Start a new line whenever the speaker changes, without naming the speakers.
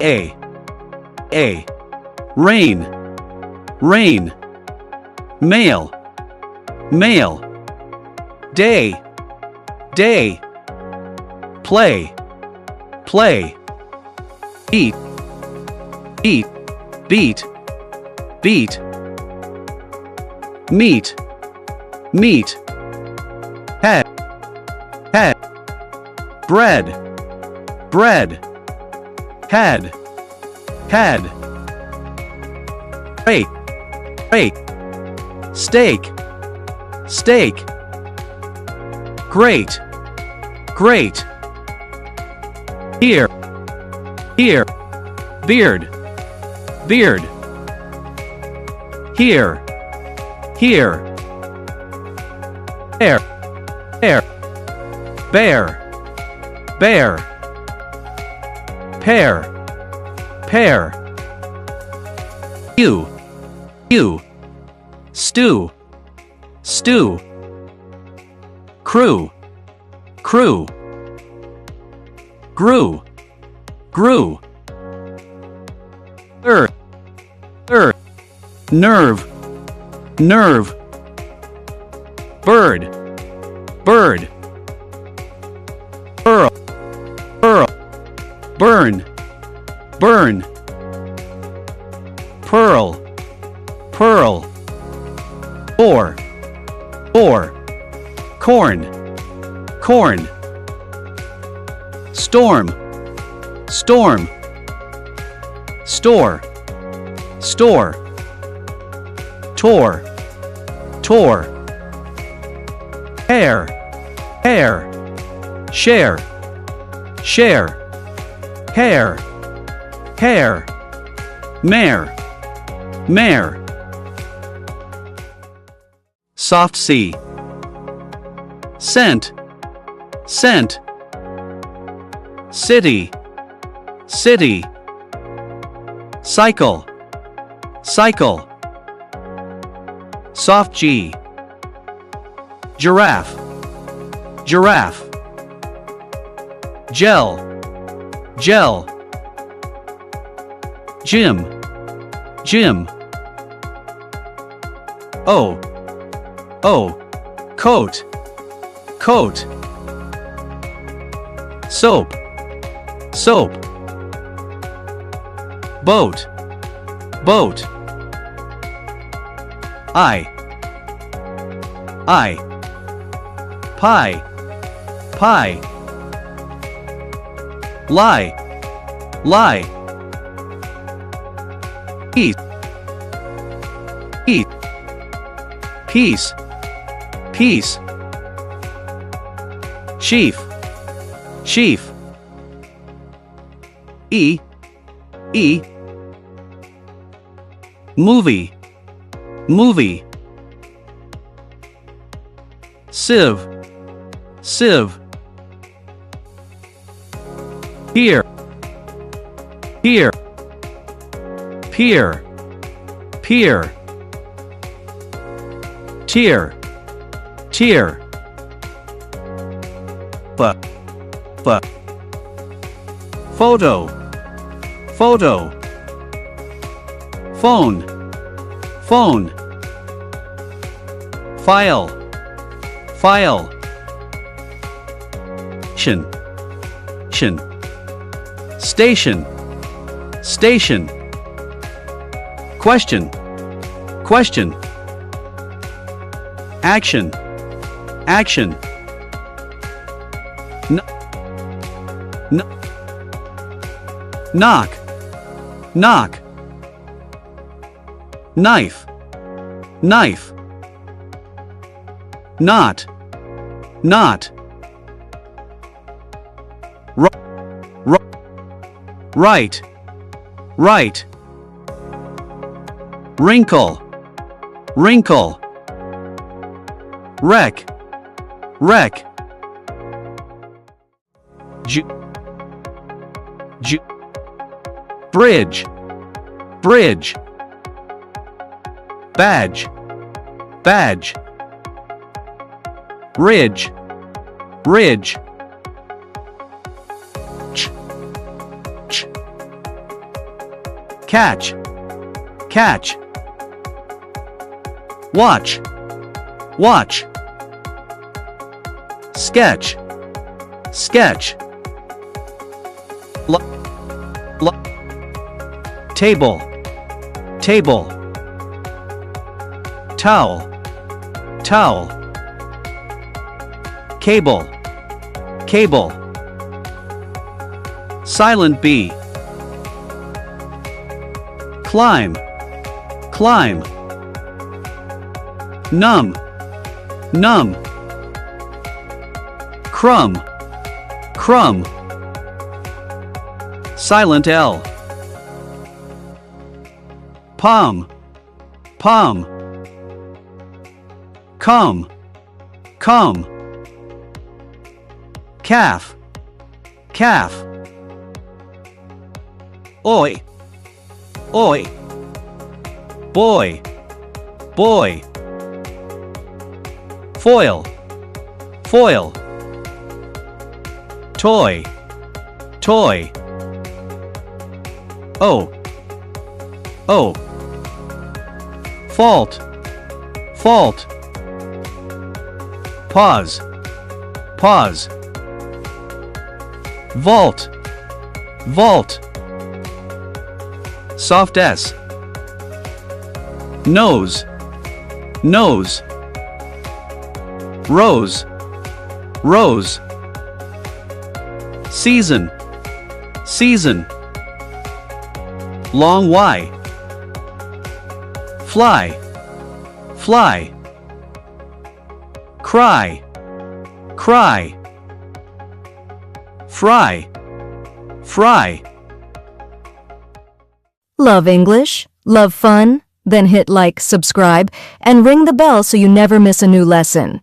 A. Rain. Rain. Male. Male. Day. Day. Play. Play. Eat. Eat. Beat. Beat. Meat. Meat. Head. Head. Bread. Bread. Head. Head. Bake. Bake. Steak. Steak. Great. Great. Here. Here. Beard. Beard. Here. Here. Bear. Bear. Bear. Bear. Pear. Pear. You. Stew. Stew. Crew. Crew. Grew. Grew. Earth. Earth. Nerve. Nerve. Bird. Bird. Pearl. Pearl. Burn. Burn. Pearl. Pearl. Or. Or. Corn. Corn. Storm. Storm. Store. Store. Tore. Tore. Hair. Hair. Share. Share. Hair. Hair. Mare. Mare. Soft C. Scent. Scent. City. City. Cycle. Cycle. Soft G. Giraffe. Giraffe. Gel. Gel. Gym. Gym. O. O. Coat. Coat. Soap. Soap. Boat. Boat. I. Pie. Pie. Lie. Lie. Eat. Eat. Peace. Peace. Chief. Chief. E. Movie. Movie. Sieve. Sieve. Here. Here. Peer. Peer. Tier. Tier. Photo. Photo. Phone. Phone. File. File. Station. Station. Station. Question. Question. Action. Action. Knock. Knock. Knife. Knife. Knot. Knot. Right. Right. Wrinkle. Wrinkle. Wreck. Wreck. Bridge. Bridge. Badge. Badge. Ridge. Ridge. catch, catch. Watch, watch. Sketch, sketch. Table, table. Towel, towel. Cable, cable. Silent B. Climb, climb. Numb, numb. Crumb, crumb. Silent L. Palm, palm. Come, come. Calf, calf. Oi, oi. Boy, boy. Foil, foil. Toy, toy. Oh, oh. Fault, fault. Pause, pause. Vault, vault. Soft S. Nose, nose. Rose, rose. Season, season. Long Y. Fly, fly. Cry, cry. Fry, fry.
Love English? Love fun? Then hit like, subscribe, and ring the bell so you never miss a new lesson.